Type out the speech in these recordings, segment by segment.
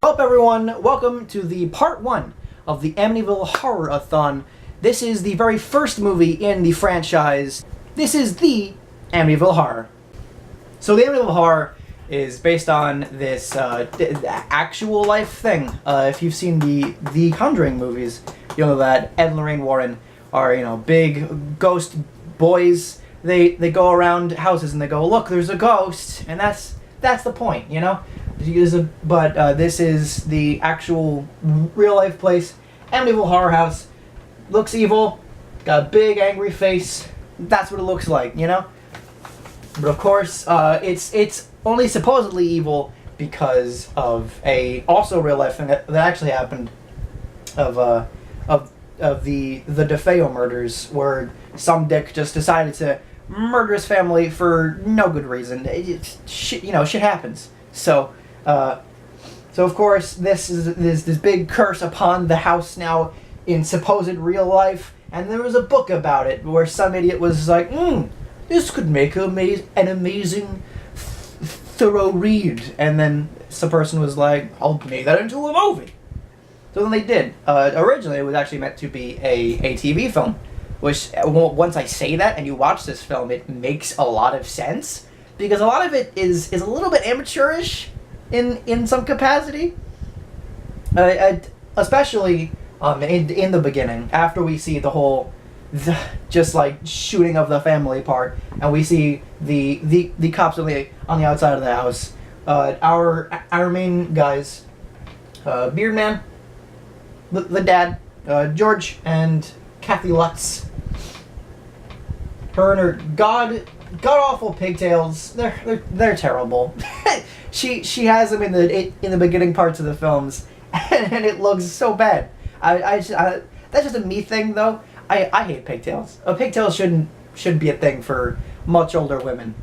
Hello everyone, welcome to the part 1 of the Amityville Horror-a-thon. This is the very first movie in the franchise. This is the Amityville Horror. So the Amityville Horror is based on this actual life thing. If you've seen the Conjuring movies, you'll know that Ed and Lorraine Warren are, big ghost boys. They go around houses and they go, look, there's a ghost, and that's the point, But this is the actual real-life place. Amityville Horror House. Looks evil. Got a big, angry face. That's what it looks like, But of course, it's only supposedly evil because of a also real-life thing that actually happened of the DeFeo murders, where some dick just decided to murder his family for no good reason. Shit happens. So of course, this is this big curse upon the house now in supposed real life, and there was a book about it where some idiot was like, this could make an amazing, thorough read, and then some person was like, I'll make that into a movie. So then they did. Originally, it was actually meant to be a TV film, which, once I say that and you watch this film, it makes a lot of sense, because a lot of it is a little bit amateurish in some capacity, especially in the beginning, after we see the whole just like shooting of the family part, and we see the cops on the outside of the house. Our main guys, Beard Man, the dad, George, and Kathy Lutz. Her and her god awful pigtails. They're terrible. She has them in the beginning parts of the films, and it looks so bad. That's just a me thing, though. I hate pigtails. A pigtail shouldn't be a thing for much older women.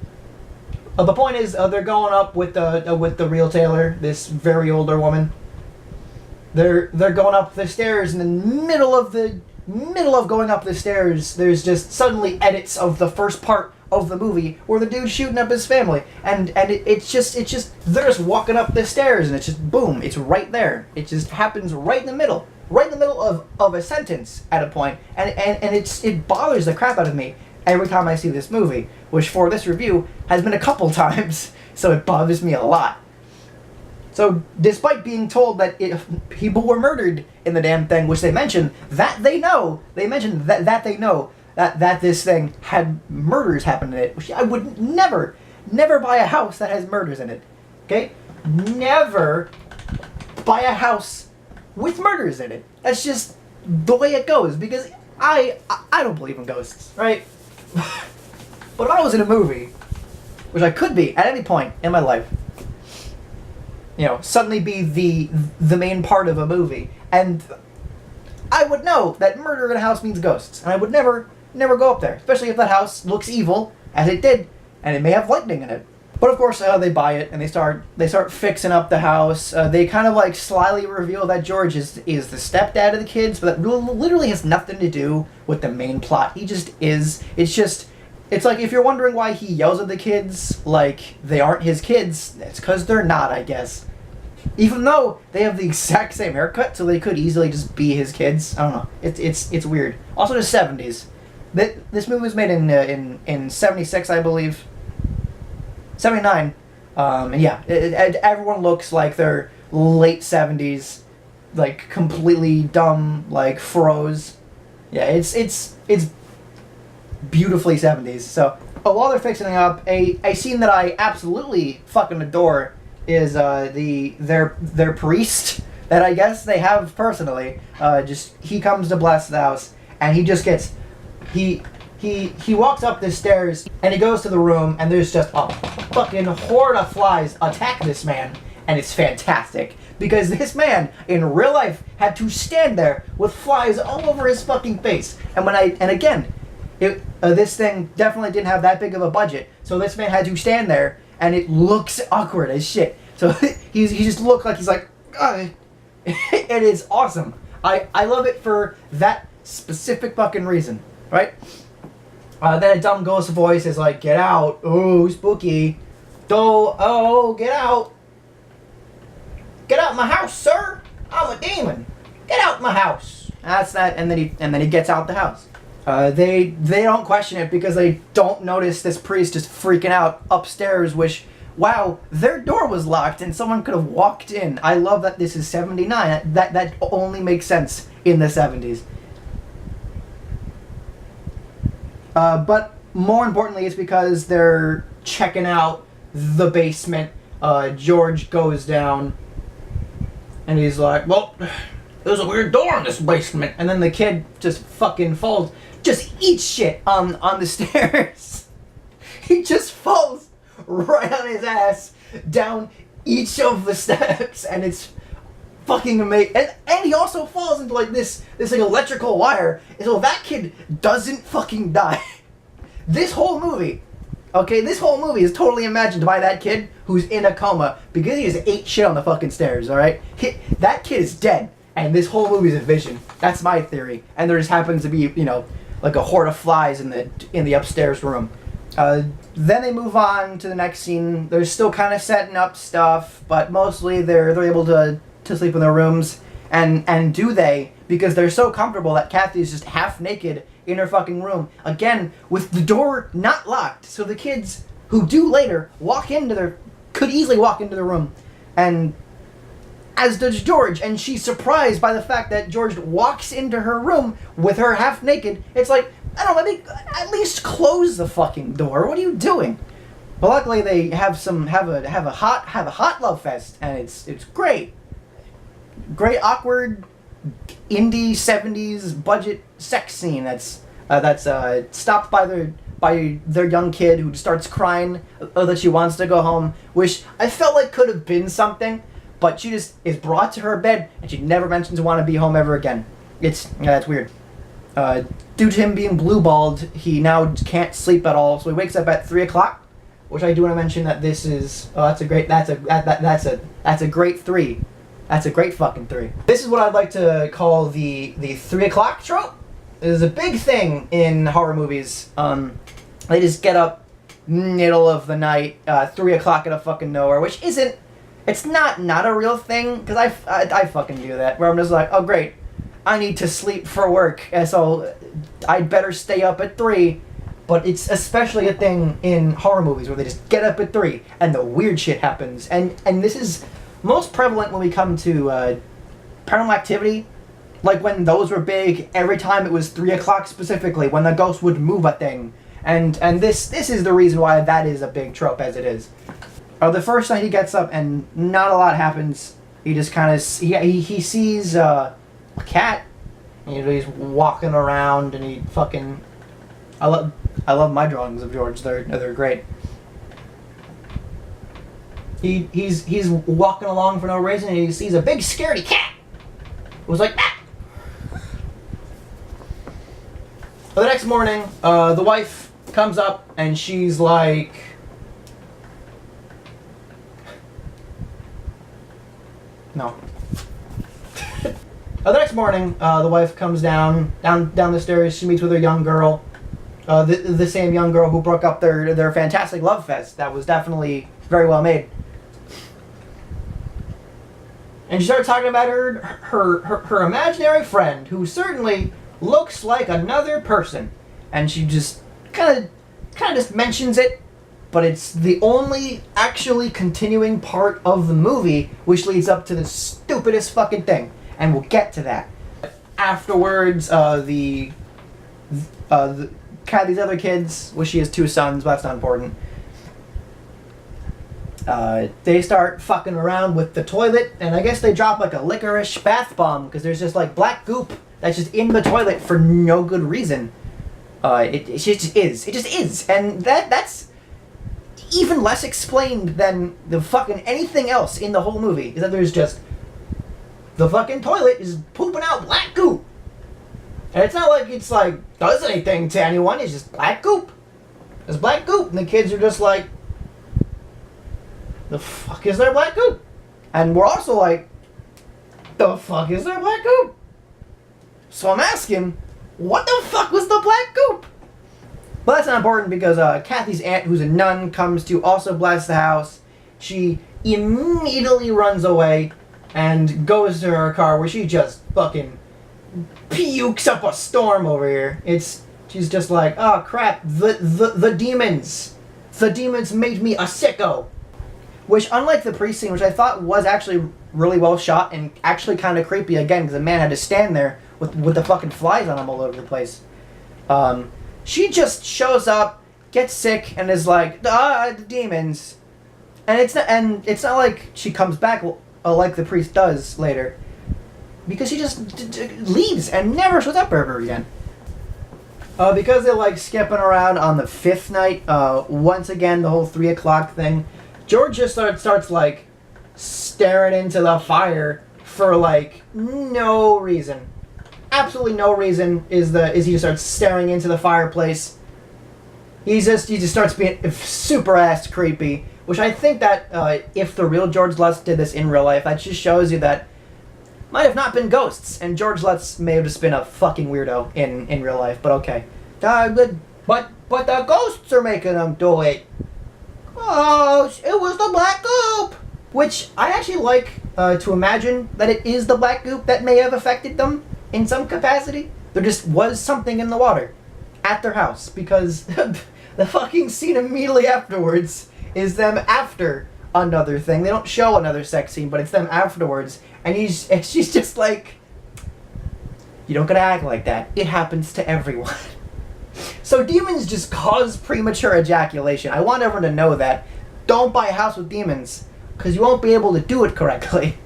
The point is, they're going up with the real Taylor, this very older woman. They're going up the stairs, and in the middle of going up the stairs, there's just suddenly edits of the first part of the movie where the dude's shooting up his family, and it's just they're just walking up the stairs, and it's just boom, it's right there. It just happens right in the middle of a sentence at a point, and it bothers the crap out of me every time I see this movie, which for this review has been a couple times, so it bothers me a lot. So, despite being told that people were murdered in the damn thing, which they mention that they know, that this thing had murders happen in it, which I would never buy a house that has murders in it. Okay? Never buy a house with murders in it. That's just the way it goes, because I don't believe in ghosts, right? But if I was in a movie, which I could be at any point in my life, suddenly be the main part of a movie, and I would know that murder in a house means ghosts, and I would never go up there, especially if that house looks evil, as it did, and it may have lightning in it. But of course, they buy it, and they start fixing up the house. They kind of like slyly reveal that George is the stepdad of the kids, but that literally has nothing to do with the main plot. He just is. It's like, if you're wondering why he yells at the kids like they aren't his kids, it's because they're not, I guess. Even though they have the exact same haircut, so they could easily just be his kids. I don't know. It's weird. Also, the 70s. This movie was made in 76, I believe. 79. And yeah, everyone looks like they're late 70s, like completely dumb, like froze. Yeah, it's beautifully 70s. So, while they're fixing it up, a scene that I absolutely fucking adore is their priest that I guess they have personally. He comes to bless the house, and he just gets he walks up the stairs, and he goes to the room, and there's just a fucking horde of flies attack this man, and it's fantastic. Because this man, in real life, had to stand there with flies all over his fucking face. And again, this thing definitely didn't have that big of a budget, so this man had to stand there, and it looks awkward as shit. So he just looked like he's like, ugh. It is awesome. I love it for that specific fucking reason, right? Then a dumb ghost voice is like, get out, oh, spooky. Oh, get out. Get out of my house, sir! I'm a demon! Get out my house!" That's that, and then he gets out the house. They don't question it because they don't notice this priest just freaking out upstairs, which, wow, their door was locked and someone could have walked in. I love that this is 79. That only makes sense in the 70s. But more importantly, it's because they're checking out the basement. George goes down and he's like, "Well, there's a weird door in this basement." And then the kid just fucking falls, just eats shit on the stairs. He just falls right on his ass down each of the steps, and it's fucking amazing. And he also falls into like this like electrical wire, so that kid doesn't fucking die. This whole movie is totally imagined by that kid who's in a coma because he just ate shit on the fucking stairs, alright? That kid is dead, and this whole movie is a vision. That's my theory. And there just happens to be, like a horde of flies in the upstairs room. Then they move on to the next scene. They're still kind of setting up stuff, but mostly they're able to sleep in their rooms. And do they? Because they're so comfortable that Kathy's just half naked in her fucking room. Again, with the door not locked. So the kids who do later could easily walk into the room. And as does George. And she's surprised by the fact that George walks into her room with her half naked. It's like, I don't know, maybe at least close the fucking door. What are you doing? But luckily they have a hot love fest, and it's great. Great awkward indie 70s budget sex scene that's stopped by their young kid who starts crying that she wants to go home, which I felt like could have been something, but she just is brought to her bed and she never mentions want to be home ever again. It's weird. Due to him being blue-balled, he now can't sleep at all, so he wakes up at 3 o'clock, which I do want to mention that this is that's a great 3. That's a great fucking 3. This is what I'd like to call the 3 o'clock trope. It is a big thing in horror movies. They just get up middle of the night, 3 o'clock out of fucking nowhere, which isn't. It's not a real thing, because I fucking do that, where I'm just like, oh great, I need to sleep for work, and so I'd better stay up at 3. But it's especially a thing in horror movies where they just get up at 3 and the weird shit happens. And this is most prevalent when we come to Paranormal Activity. Like when those were big, every time it was 3 o'clock specifically, when the ghost would move a thing. And this is the reason why that is a big trope as it is. The first night he gets up and not a lot happens. He just kind of he sees a cat. He's walking around and he fucking. I love my drawings of George. They're great. He's walking along for no reason and he sees a big scaredy cat. It was like ah! The next morning, the wife comes up and she's like, no. The next morning, the wife comes down the stairs. She meets with her young girl, the same young girl who broke up their fantastic love fest. That was definitely very well made. And she started talking about her imaginary friend, who certainly looks like another person. And she just kind of just mentions it, but it's the only actually continuing part of the movie, which leads up to the stupidest fucking thing. And we'll get to that. Afterwards, Kathy's other kids, well, she has 2 sons, but that's not important. They start fucking around with the toilet, and I guess they drop like a licorice bath bomb, because there's just like black goop that's just in the toilet for no good reason. It just is. And that's even less explained than the fucking anything else in the whole movie, is that there's just the fucking toilet is pooping out black goop. And it's not like it's like does anything to anyone, it's just black goop. There's black goop, and the kids are just like, the fuck is there black goop? And we're also like, the fuck is there black goop? So I'm asking, what the fuck was the black goop? But that's not important because Kathy's aunt, who's a nun, comes to also bless the house. She immediately runs away, and goes to her car where she just fucking pukes up a storm over here. She's just like, oh crap, the demons. The demons made me a sicko. Which, unlike the priest scene, which I thought was actually really well shot and actually kind of creepy again, because the man had to stand there with the fucking flies on him all over the place. She just shows up, gets sick, and is like, the demons. And it's not like she comes back like the priest does later, because she just leaves and never shows up ever again. Because they're like skipping around on the 5th night, once again the whole 3 o'clock thing, George just starts like staring into the fire for like no reason. Absolutely no reason he just starts staring into the fireplace. He just starts being super ass creepy, which I think that if the real George Lutz did this in real life, that just shows you that might have not been ghosts, and George Lutz may have just been a fucking weirdo in real life. But okay, but the ghosts are making them do it. Oh, it was the black goop! Which I actually like to imagine that it is the black goop that may have affected them in some capacity. There just was something in the water at their house, because the fucking scene immediately afterwards is them after another thing. They don't show another sex scene, but it's them afterwards, and she's just like, you don't gotta act like that. It happens to everyone. So demons just cause premature ejaculation. I want everyone to know that. Don't buy a house with demons, because you won't be able to do it correctly.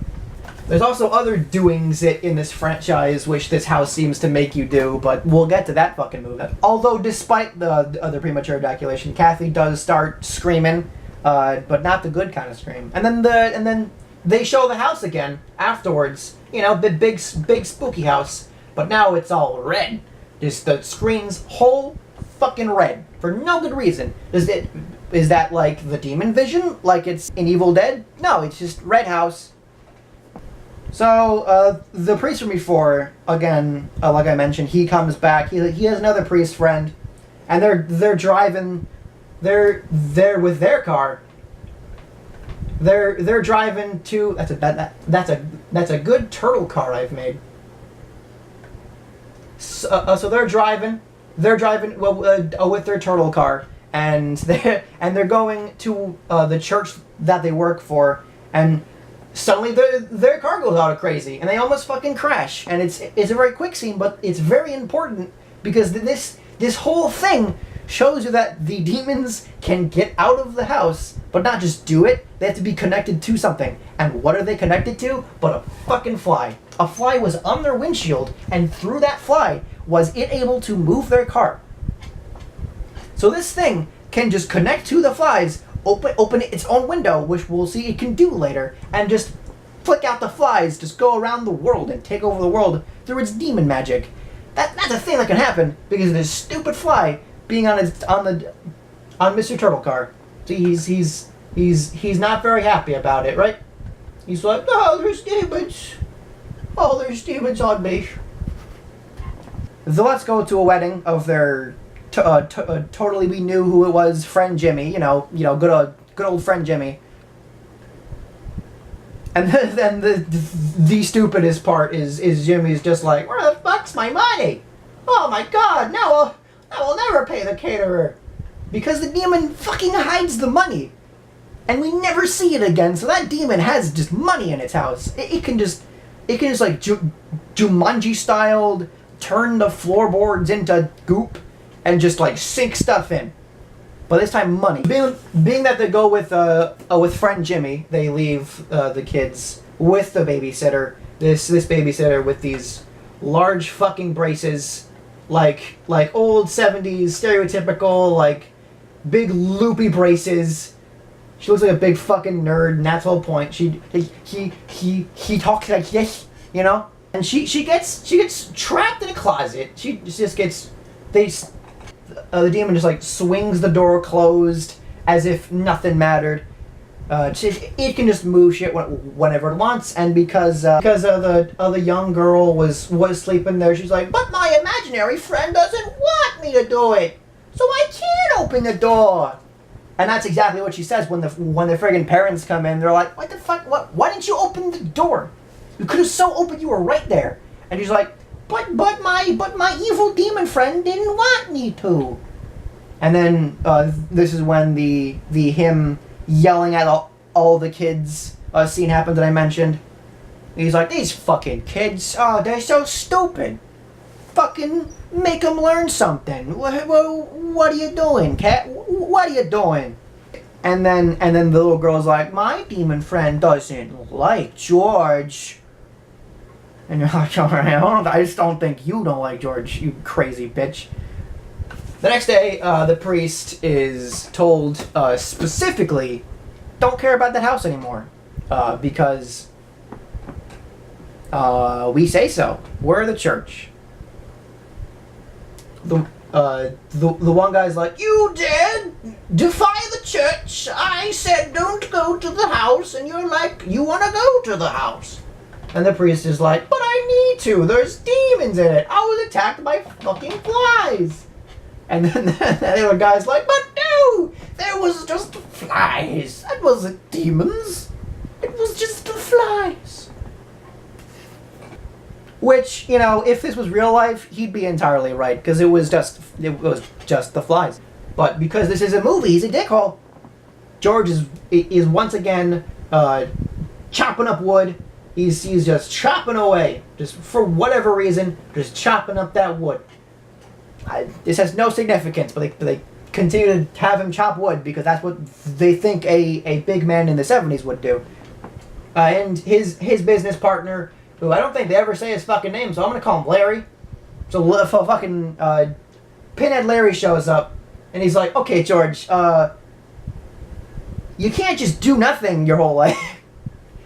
There's also other doings in this franchise which this house seems to make you do, but we'll get to that fucking movie. Although despite the other premature ejaculation, Kathy does start screaming, but not the good kind of scream. And then they show the house again afterwards. You know, the big spooky house, but now it's all red. Just the screen's whole fucking red for no good reason. Is that like the demon vision, like it's in Evil Dead? No, it's just red house. So the priest from before, again, like I mentioned, he comes back. He has another priest friend, and they're driving. They're with their car. They're driving to that's a good turtle car I've made. So they're driving with their turtle car, and they're going to the church that they work for, and suddenly their car goes out of crazy, and they almost fucking crash. And it's a very quick scene, but it's very important because this whole thing shows you that the demons can get out of the house, but not just do it. They have to be connected to something. And what are they connected to? But a fucking fly. A fly was on their windshield, and through that fly was it able to move their car. So this thing can just connect to the flies, open its own window, which we'll see it can do later, and just flick out the flies, just go around the world and take over the world through its demon magic. That's a thing that can happen because of this stupid fly being on Mr. Turtle Car. So he's not very happy about it, right? He's like, oh, there's demons. Oh, there's demons on me. So let's go to a wedding of their totally we knew who it was, friend Jimmy. You know, good old friend Jimmy. And then the stupidest part is Jimmy's just like, where the fuck's my money? Oh my god, now I'll never pay the caterer. Because the demon fucking hides the money. And we never see it again, so that demon has just money in its house. It can just like Jumanji styled turn the floorboards into goop and just like sink stuff in. But this time money. Being that they go with friend Jimmy, they leave the kids with the babysitter. This babysitter with these large fucking braces, like old 70s stereotypical, like big loopy braces. She looks like a big fucking nerd, and that's the whole point. He talks like this, you know? And she gets trapped in a closet. She just gets the demon just like swings the door closed as if nothing mattered. It can just move shit whenever it wants, and because the young girl was sleeping there, she's like, but my imaginary friend doesn't want me to do it, so I can't open the door. And that's exactly what she says when the friggin' parents come in. They're like, what the fuck? Why didn't you open the door? You could have so opened. You were right there. And she's like, but my evil demon friend didn't want me to. And then this is when the him yelling at all the kids scene happened that I mentioned. He's like, these fucking kids, oh, they're so stupid. Fucking make them learn something. What are you doing, cat? What are you doing? And then the little girl's like, my demon friend doesn't like George. And you're like, alright, I just don't think you don't like George, you crazy bitch. The next day, the priest is told specifically, don't care about that house anymore, because we say so. We're the church. The one guy's like, you dare defy the church? I said don't go to the house, and you're like, you want to go to the house. And the priest is like, but I need to. There's demons in it. I was attacked by fucking flies. And then the other guy's like, but no, there was just flies. That wasn't demons. It was just the flies. Which, you know, if this was real life, he'd be entirely right, because it was just the flies. But because this is a movie, he's a dickhole. George is once again chopping up wood. He's just chopping away, just for whatever reason, just chopping up that wood. This has no significance, but they continue to have him chop wood because that's what they think a big man in the 70s would do. And his business partner, who I don't think they ever say his fucking name, so I'm gonna call him Larry. So if a fucking Pinhead Larry shows up, and he's like, okay, George, you can't just do nothing your whole life.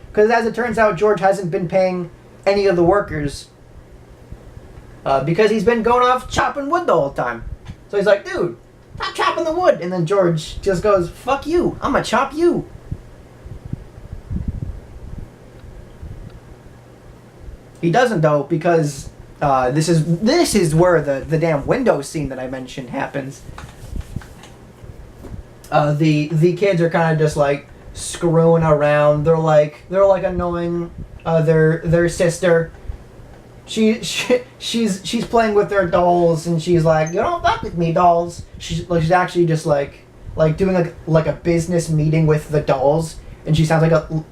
Because as it turns out, George hasn't been paying any of the workers because he's been going off chopping wood the whole time. So he's like, dude, stop chopping the wood. And then George just goes, fuck you, I'm gonna chop you. He doesn't though, because this is where the damn window scene that I mentioned happens. The kids are kind of just like screwing around. They're like annoying their sister. She's playing with their dolls, and she's like, you don't fuck with me, dolls. She's actually just like doing like a business meeting with the dolls, and she sounds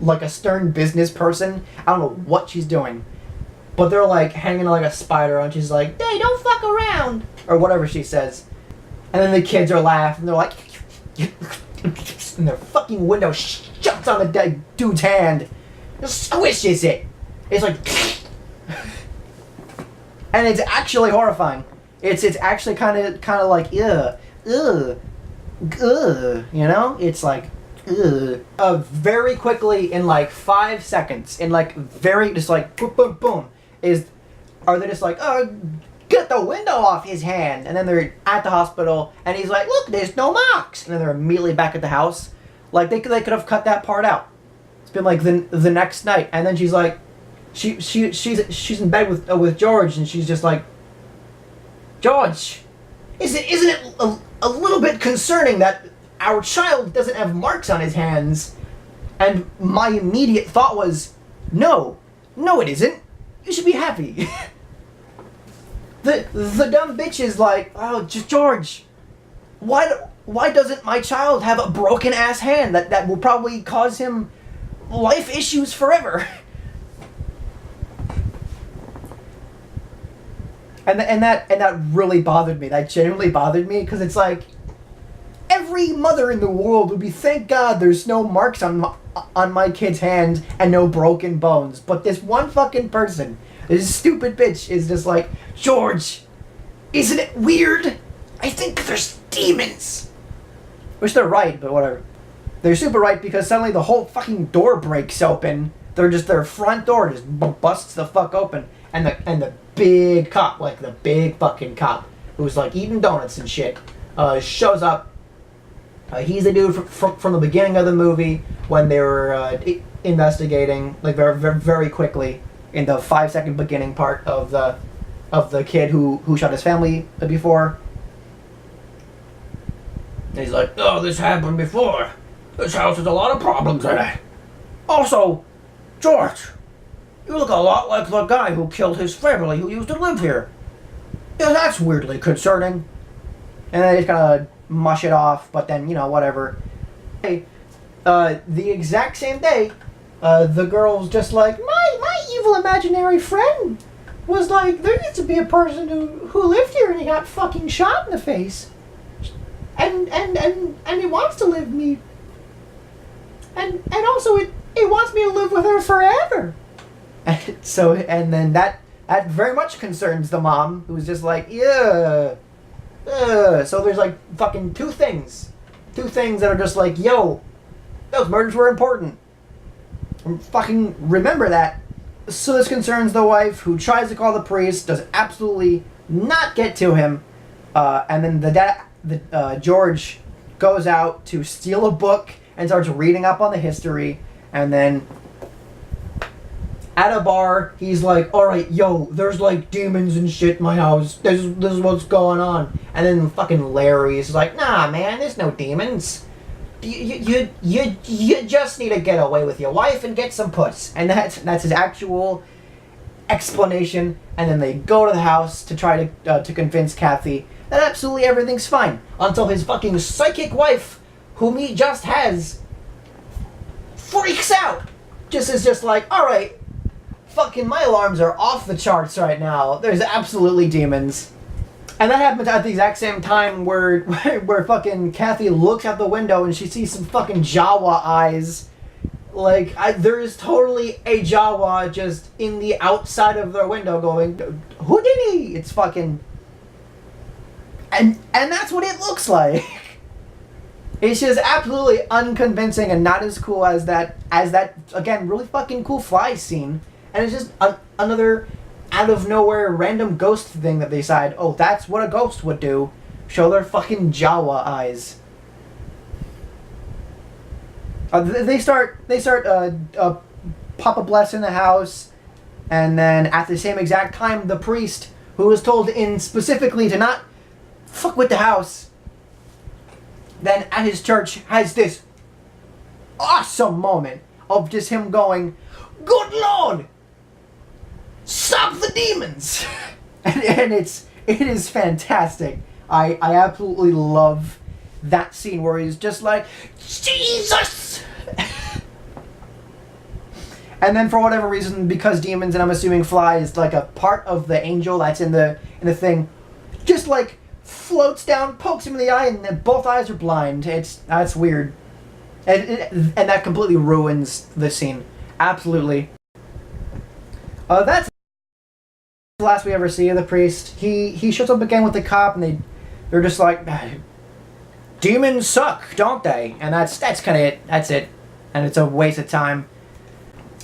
like a stern business person. I don't know what she's doing, but they're like hanging like a spider, and she's like, hey, don't fuck around, or whatever she says. And then the kids are laughing. They're like, and their fucking window shuts on the dead dude's hand, just squishes it. It's like, and it's actually horrifying. It's actually kind of like you know. It's like very quickly, in like 5 seconds, in like very just like boom boom boom, are they just like, oh, get the window off his hand, and then they're at the hospital, and he's like, look, there's no marks, and then they're immediately back at the house. Like they could have cut that part out. It's been like the next night, and then she's like, she's in bed with George, and she's just like, George, isn't it a little bit concerning that our child doesn't have marks on his hands? And my immediate thought was, no, it isn't. You should be happy. The dumb bitch is like, oh, George, why doesn't my child have a broken ass hand that will probably cause him life issues forever? And that really bothered me. That genuinely bothered me, because it's like, every mother in the world would be, thank God there's no marks on my kid's hand and no broken bones. But this one fucking person, this stupid bitch, is just like, George, isn't it weird? I think there's demons. Which they're right, but whatever. They're super right, because suddenly the whole fucking door breaks open. Their front door just busts the fuck open. And the big cop, like the big fucking cop, who's like eating donuts and shit, shows up. He's the dude from the beginning of the movie when they were investigating, like very quickly, in the 5-second beginning part of the kid who shot his family before. And he's like, oh, this happened before. This house has a lot of problems in it. Also, George, You look a lot like the guy who killed his family who used to live here. Yeah, that's weirdly concerning. And they just kind of mush it off, but then, you know, whatever. Hey, the exact same day, the girl's just like, my evil imaginary friend was like, there used to be a person who lived here and he got fucking shot in the face. And he wants to live me. And also it wants me to live with her forever. And then that very much concerns the mom, who's just like, yeah. So there's like fucking two things that are just like, yo, those murders were important. Fucking remember that. So this concerns the wife, who tries to call the priest, does absolutely not get to him, and then George goes out to steal a book and starts reading up on the history, and then at a bar, he's like, alright, yo, there's like demons and shit in my house. This is what's going on. And then fucking Larry's like, nah, man, there's no demons. You just need to get away with your wife and get some puss. And that's his actual explanation. And then they go to the house to try to convince Kathy that absolutely everything's fine. Until his fucking psychic wife, whom he just has, freaks out. Just like, alright, fucking my alarms are off the charts right now. There's absolutely demons. And that happens at the exact same time where fucking Kathy looks out the window and she sees some fucking Jawa eyes. Like, there is totally a Jawa just in the outside of their window going, Houdini! It's fucking... And that's what it looks like. It's just absolutely unconvincing and not as cool as that, again, really fucking cool fly scene. And it's just another out-of-nowhere random ghost thing that they decide, oh, that's what a ghost would do. Show their fucking Jawa eyes. They start Papa Bless in the house, and then at the same exact time, the priest, who was told specifically to not fuck with the house, then at his church has this awesome moment of just him going, good Lord! Stop the demons! and it is fantastic. I absolutely love that scene where he's just like, Jesus! And then for whatever reason, because demons and I'm assuming fly is like a part of the angel that's in the thing, just like floats down, pokes him in the eye, and then both eyes are blind. That's weird. And that completely ruins the scene. Absolutely. That's the last we ever see of the priest. He shows up again with the cop, and they're just like, demons suck, don't they? And that's kind of it. That's it. And it's a waste of time.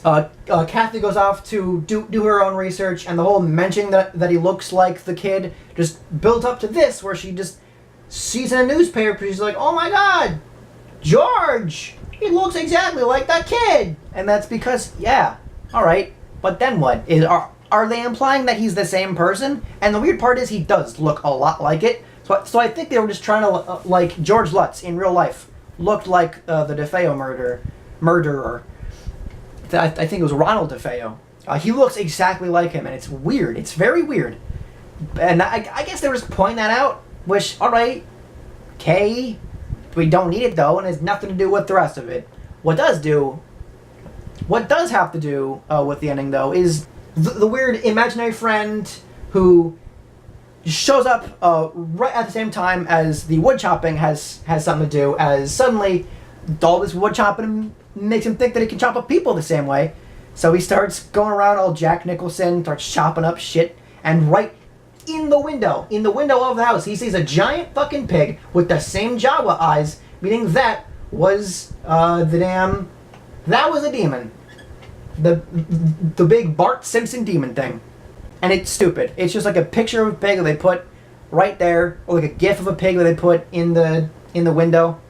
Kathy goes off to do her own research, and the whole mentioning that he looks like the kid just built up to this, where she just sees in a newspaper, she's like, oh my god, George! He looks exactly like that kid! And that's because, yeah, alright, but then what? Are they implying that he's the same person? And the weird part is he does look a lot like it. So I think they were just trying to, like, George Lutz in real life looked like the DeFeo murderer. I think it was Ronald DeFeo. He looks exactly like him, and it's weird. It's very weird. And I guess they were just pointing that out, which, alright, okay, we don't need it though, and it has nothing to do with the rest of it. What does have to do with the ending though is the weird imaginary friend who shows up right at the same time as the wood chopping has something to do, as suddenly all this wood chopping makes him think that he can chop up people the same way. So he starts going around all Jack Nicholson, starts chopping up shit, and right in the window of the house, he sees a giant fucking pig with the same Jawa eyes, meaning that was that was a demon. The big Bart Simpson demon thing. And it's stupid. It's just like a picture of a pig that they put right there, or like a gif of a pig that they put in the window.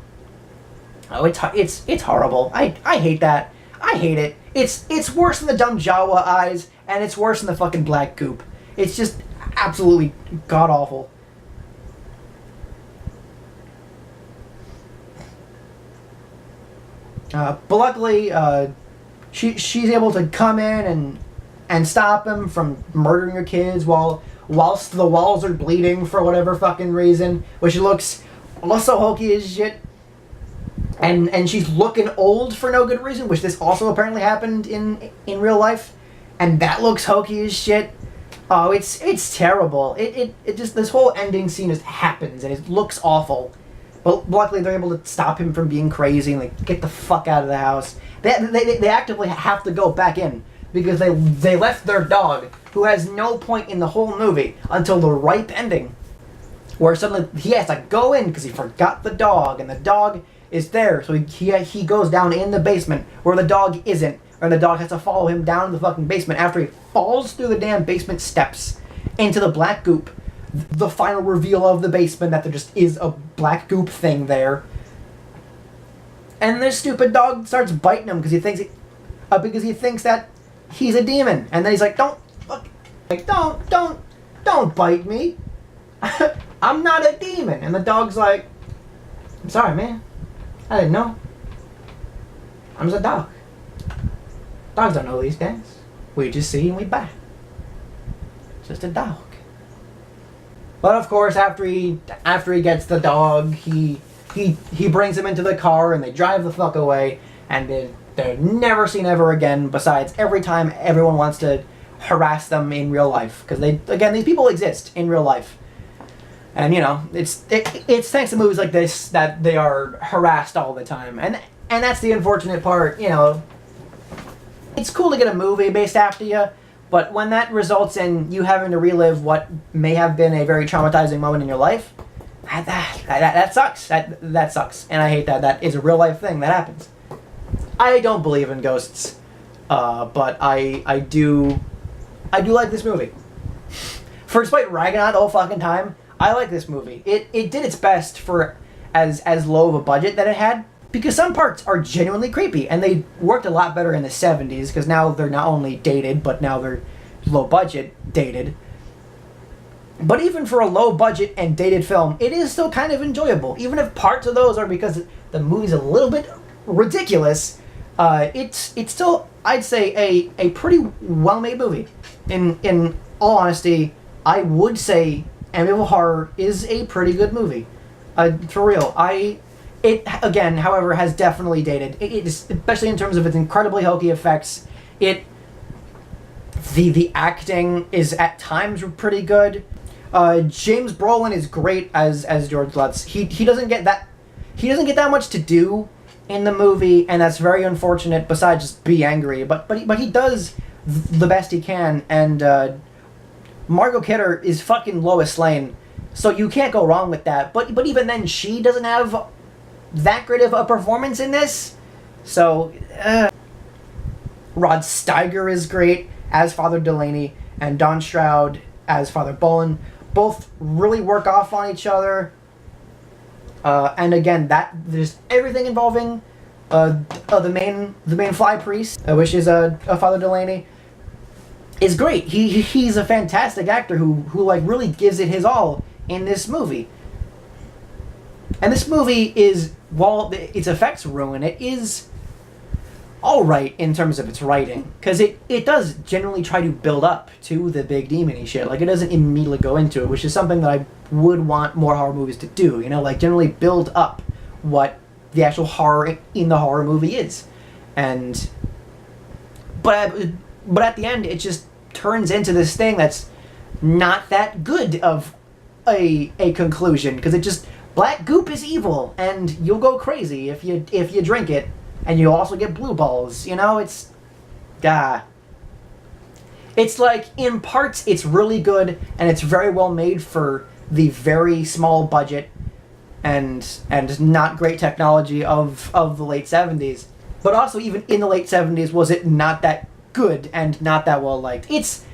Oh, it's horrible. I hate that. I hate it. It's worse than the dumb Jawa eyes, and it's worse than the fucking black goop. It's just absolutely god awful. But luckily, she's able to come in and stop him from murdering your kids whilst the walls are bleeding for whatever fucking reason, which looks also hokey as shit. And she's looking old for no good reason, which this also apparently happened in real life, and that looks hokey as shit. Oh, it's terrible. It just, this whole ending scene just happens and it looks awful. But luckily they're able to stop him from being crazy and like get the fuck out of the house. They actively have to go back in because they left their dog, who has no point in the whole movie until the ripe ending, where suddenly he has to go in because he forgot the dog, and the dog is there, so he goes down in the basement where the dog isn't, and the dog has to follow him down the fucking basement after he falls through the damn basement steps into the black goop. The final reveal of the basement, that there just is a black goop thing there. And this stupid dog starts biting him because he thinks that he's a demon. And then he's like, don't bite me. I'm not a demon. And the dog's like, I'm sorry, man. I didn't know. I'm just a dog. Dogs don't know these things. We just see and we bite. Just a dog. But of course, after he gets the dog, he brings him into the car and they drive the fuck away, and they're never seen ever again. Besides, every time everyone wants to harass them in real life, because these people exist in real life. And you know, it's thanks to movies like this that they are harassed all the time, and that's the unfortunate part. You know, it's cool to get a movie based after you, but when that results in you having to relive what may have been a very traumatizing moment in your life, that sucks. That sucks, and I hate that. That is a real life thing that happens. I don't believe in ghosts, but I do like this movie. For despite ragging on it the whole fucking time, I like this movie. It did its best for as low of a budget that it had, because some parts are genuinely creepy, and they worked a lot better in the 70s, because now they're not only dated, but now they're low budget dated. But even for a low budget and dated film, it is still kind of enjoyable. Even if parts of those are because the movie's a little bit ridiculous, it's still, I'd say, a pretty well-made movie. In all honesty, I would say Amityville Horror is a pretty good movie. For real. It, again, however, has definitely dated. It is, especially in terms of its incredibly hokey effects. The acting is at times pretty good. James Brolin is great as George Lutz. He doesn't get that much to do in the movie, and that's very unfortunate. Besides just be angry, but he does the best he can. And Margot Kidder is fucking Lois Lane, so you can't go wrong with that. But even then, she doesn't have that great of a performance in this. So Rod Steiger is great as Father Delaney, and Don Stroud as Father Bolin. Both really work off on each other. And again, there's everything involving the main fly priest, which is Father Delaney, is great. He's a fantastic actor who like really gives it his all in this movie. And this movie is, while its effects ruin, it is alright in terms of its writing, because it does generally try to build up to the big demon-y shit. Like, it doesn't immediately go into it, which is something that I would want more horror movies to do, you know, like generally build up what the actual horror in the horror movie is. And but at the end it just turns into this thing that's not that good of a conclusion, because it just, black goop is evil and you'll go crazy if you drink it, and you'll also get blue balls, you know. It's like, in parts it's really good and it's very well made for the very small budget and not great technology of the late 70s. But also, even in the late 70s, was it not that good and not that well liked. It's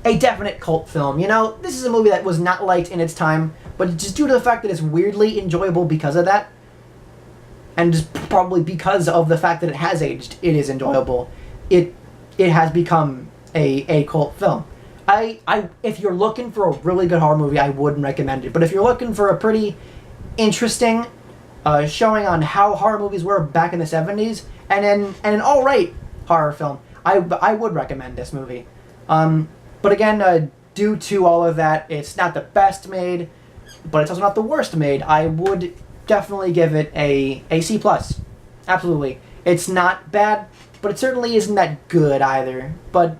a definite cult film, you know. This is a movie that was not liked in its time, but just due to the fact that it's weirdly enjoyable because of that, and just probably because of the fact that it has aged, it is enjoyable. It has become a cult film. If you're looking for a really good horror movie, I wouldn't recommend it. But if you're looking for a pretty interesting showing on how horror movies were back in the 70s, and an alright horror film, I would recommend this movie. But again, due to all of that, it's not the best made, but it's also not the worst made. I would definitely give it a C+. Absolutely. It's not bad, but it certainly isn't that good either. But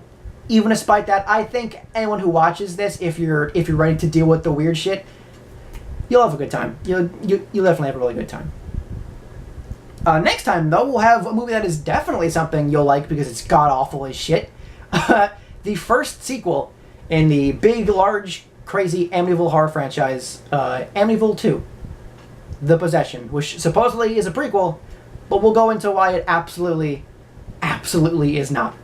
even despite that, I think anyone who watches this, if you're ready to deal with the weird shit, you'll have a good time. You'll definitely have a really good time. Next time, though, we'll have a movie that is definitely something you'll like because it's god-awful as shit. The first sequel in the big, large, crazy Amityville Horror franchise, Amityville 2, The Possession, which supposedly is a prequel, but we'll go into why it absolutely is not.